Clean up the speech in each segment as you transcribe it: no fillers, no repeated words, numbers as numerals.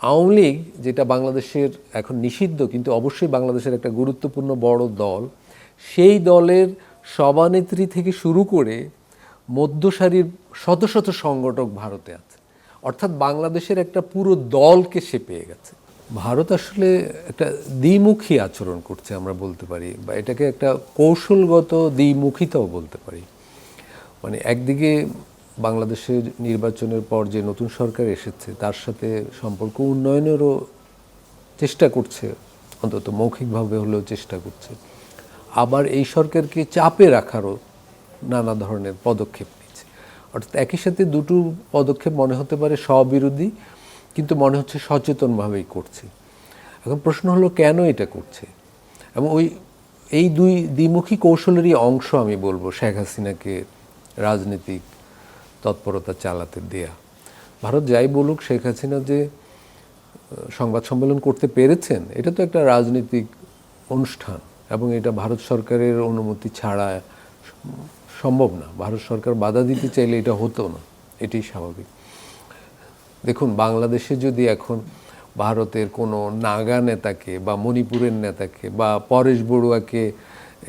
আওয়ামী লীগ যেটা বাংলাদেশের এখন নিষিদ্ধ কিন্তু অবশ্যই বাংলাদেশের একটা গুরুত্বপূর্ণ বড় দল, সেই দলের সভানেত্রী থেকে শুরু করে মধ্যসারির শত শত সংগঠক ভারতে আছে। অর্থাৎ বাংলাদেশের একটা পুরো দলকে সে পেয়ে গেছে। ভারত আসলে একটা দ্বিমুখী আচরণ করছে আমরা বলতে পারি, বা এটাকে একটা কৌশলগত দ্বিমুখিতাও বলতে পারি। মানে একদিকে বাংলাদেশের নির্বাচনের পর যে নতুন সরকার এসেছে তার সাথে সম্পর্ক উন্নয়নেরও চেষ্টা করছে, অন্তত মৌখিকভাবে হলেও চেষ্টা করছে। আবার এই সরকারকে চাপে রাখারও নানা ধরনের পদক্ষেপ নিচ্ছে। অর্থাৎ একই সাথে দুটো পদক্ষেপ মনে হতে পারে স্ববিরোধী, কিন্তু মনে হচ্ছে সচেতনভাবেই করছে। এখন প্রশ্ন হলো কেন এটা করছে, এবং এই দুই দ্বিমুখী কৌশলেরই অংশ আমি বলবো শেখ হাসিনাকে রাজনৈতিক তৎপরতা চালাতে দেয়া। ভারত যাই বলুক, শেখ হাসিনা যে সংবাদ সম্মেলন করতে পেরেছেন এটা তো একটা রাজনৈতিক অনুষ্ঠান, এবং এটা ভারত সরকারের অনুমতি ছাড়া সম্ভব না। ভারত সরকার বাধা দিতে চাইলে এটা হতো না, এটাই স্বাভাবিক। দেখুন, বাংলাদেশে যদি এখন ভারতের কোনো নাগা নেতাকে বা মণিপুরের নেতাকে বা পরেশ বড়ুয়াকে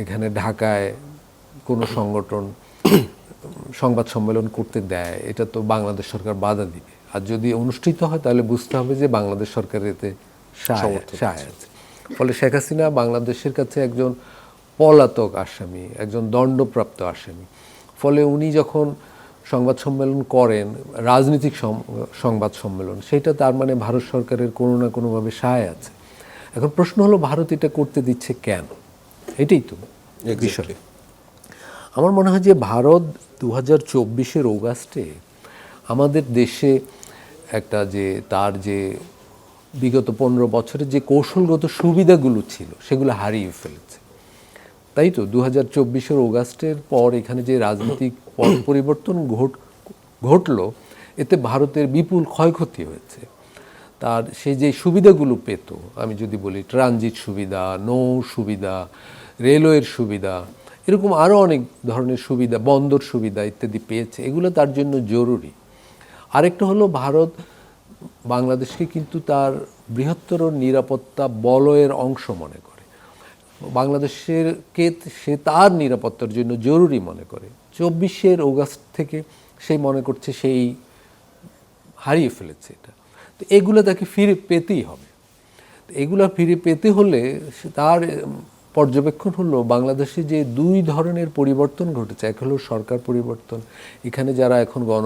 এখানে ঢাকায় কোনো সংগঠন সংবাদ সম্মেলন করতে দেয়, এটা তো বাংলাদেশ সরকার বাধা দিবে। আর যদি অনুষ্ঠিত হয় তাহলে বুঝতে হবে যে বাংলাদেশ সরকার এতে সায় আছে। ফলে শেখ হাসিনা বাংলাদেশের কাছে একজন পলাতক আসামি, একজন দণ্ডপ্রাপ্ত আসামি। ফলে উনি যখন সংবাদ সম্মেলন করেন, রাজনৈতিক সংবাদ সম্মেলন, সেটা তার মানে ভারত সরকারের কোনো না কোনোভাবে সায় আছে। এখন প্রশ্ন হলো ভারত এটা করতে দিচ্ছে কেন, এটাই তো বিষয়। আমার মনে হয় যে ভারত 2024-এর অগাস্টে আমাদের দেশে একটা তার যে বিগত 15 বছরের যে কৌশলগত সুবিধাগুলো ছিল সেগুলো হারিয়ে ফেলেছে। তাই তো 2024-এর অগাস্টের পর এখানে যে রাজনৈতিক পট পরিবর্তন ঘটলো, এতে ভারতের বিপুল ক্ষয়ক্ষতি হয়েছে। তার সে যে সুবিধাগুলো পেত, আমি যদি বলি ট্রানজিট সুবিধা, নৌ সুবিধা, রেলওয়ের সুবিধা, এরকম আরও অনেক ধরনের সুবিধা, বন্দর সুবিধা ইত্যাদি পেয়েছে, এগুলো তার জন্য জরুরি। আরেকটা হলো ভারত বাংলাদেশকে কিন্তু তার বৃহত্তর নিরাপত্তা বলয়ের অংশ মনে করে। বাংলাদেশেরকে সে তার নিরাপত্তার জন্য জরুরি মনে করে। 24-এর অগাস্ট থেকে সে মনে করছে সেই হারিয়ে ফেলেছে এটা। তো এগুলো তাকে ফিরে পেতেই হবে। এগুলো ফিরে পেতে হলে তার পর্যবেক্ষণ হলো বাংলাদেশে যে দুই ধরনের পরিবর্তন ঘটেছে। এক হলো সরকার পরিবর্তন, এখানে যারা এখন গণ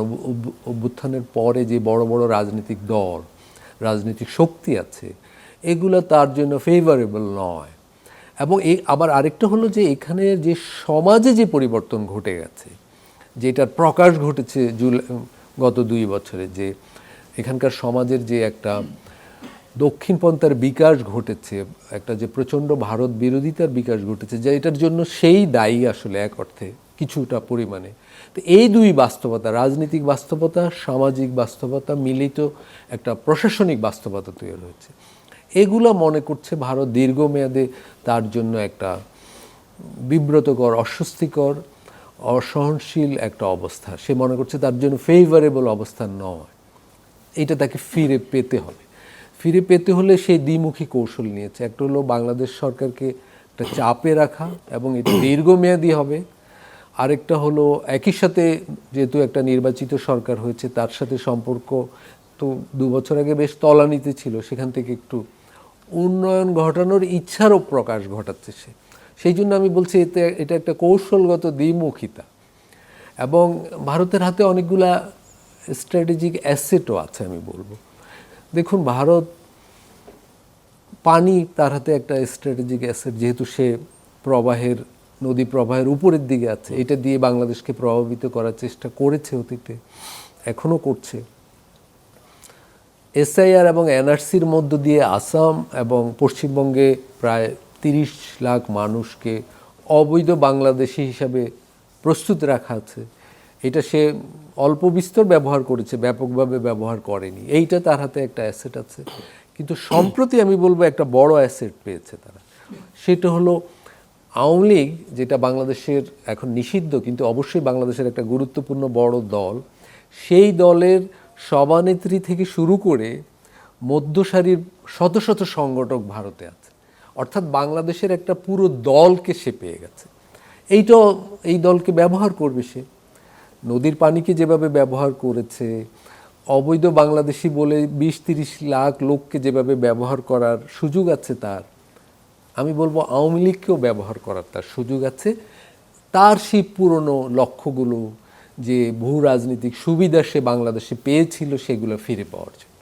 অভ্যুত্থানের পরে যে বড় বড় রাজনৈতিক দল, রাজনৈতিক শক্তি আছে, এগুলো তার জন্য ফেভারেবল নয়। এবং আবার আরেকটা হলো যে এখানে যে সমাজে যে পরিবর্তন ঘটে গেছে, যেটার প্রকাশ ঘটেছে গত 2 বছরে, যে এখানকার সমাজের যে একটা দক্ষিণপন্থার বিকাশ ঘটেছে, একটা যে প্রচণ্ড ভারত বিরোধিতার বিকাশ ঘটেছে, যে এটার জন্য সেই দায়ী আসলে এক অর্থে কিছুটা পরিমাণে। তো এই দুই বাস্তবতা, রাজনৈতিক বাস্তবতা, সামাজিক বাস্তবতা মিলিত একটা প্রশাসনিক বাস্তবতা তৈরি হয়েছে। এগুলো মনে করছে ভারত দীর্ঘমেয়াদে তার জন্য একটা বিব্রতকর, অস্বস্তিকর, অসহনশীল একটা অবস্থা। সে মনে করছে তার জন্য ফেভারেবল অবস্থা নয়। এইটা তাকে ফিরে পেতে হবে। ফিরে পেতে হলে সেই দ্বিমুখী কৌশল নিয়েছে। একটা হলো বাংলাদেশ সরকারকে একটা চাপে রাখা, এবং এটা দীর্ঘমেয়াদী হবে। আরেকটা হলো একই সাথে যেহেতু একটা নির্বাচিত সরকার হয়েছে, তার সাথে সম্পর্ক তো 2 বছর আগে বেশ তলানিতে ছিল, সেখান থেকে একটু উন্নয়ন ঘটানোর ইচ্ছারও প্রকাশ ঘটাচ্ছে সে। সেই জন্য আমি বলছি এটা একটা কৌশলগত দ্বিমুখিতা। এবং ভারতের হাতে অনেকগুলা স্ট্র্যাটেজিক অ্যাসেটও আছে আমি বলবো। দেখুন, ভারত পানি তার হাতে একটা স্ট্র্যাটেজিক অ্যাসেট, যেহেতু সে নদী প্রবাহের উপরের দিকে আছে। এটা দিয়ে বাংলাদেশকে প্রভাবিত করার চেষ্টা করেছে অতীতে, এখনও করছে। এসআইআর এবং এনআরসির মধ্য দিয়ে আসাম এবং পশ্চিমবঙ্গে প্রায় 30 লাখ মানুষকে অবৈধ বাংলাদেশি হিসাবে প্রস্তুত রাখা আছে। এটা সে অল্প বিস্তর ব্যবহার করেছে, ব্যাপকভাবে ব্যবহার করেনি। এইটা তার হাতে একটা অ্যাসেট আছে। কিন্তু সম্প্রতি আমি বলবো একটা বড় অ্যাসেট পেয়েছে তারা। সেটা হলো আওয়ামী লীগ, যেটা বাংলাদেশের এখন নিষিদ্ধ কিন্তু অবশ্যই বাংলাদেশের একটা গুরুত্বপূর্ণ বড় দল, সেই দলের সভানেত্রী থেকে শুরু করে মধ্যসারির শত শত সংগঠক ভারতে আছে, অর্থাৎ বাংলাদেশের একটা পুরো দলকে সে পেয়ে গেছে। এই দলকে ব্যবহার করবে সে। নদীর পানিকে যেভাবে ব্যবহার করেছে, অবৈধ বাংলাদেশি বলে 20-30 লাখ লোককে যেভাবে ব্যবহার করার সুযোগ আছে তার, আমি বলবো আওয়ামী লীগকেও ব্যবহার করার তার সুযোগ আছে। তার সেই পুরনো লক্ষ্যগুলো, যে ভূ রাজনৈতিক সুবিধা সে বাংলাদেশে পেয়েছিল, সেগুলো ফিরে পাওয়ার জন্য।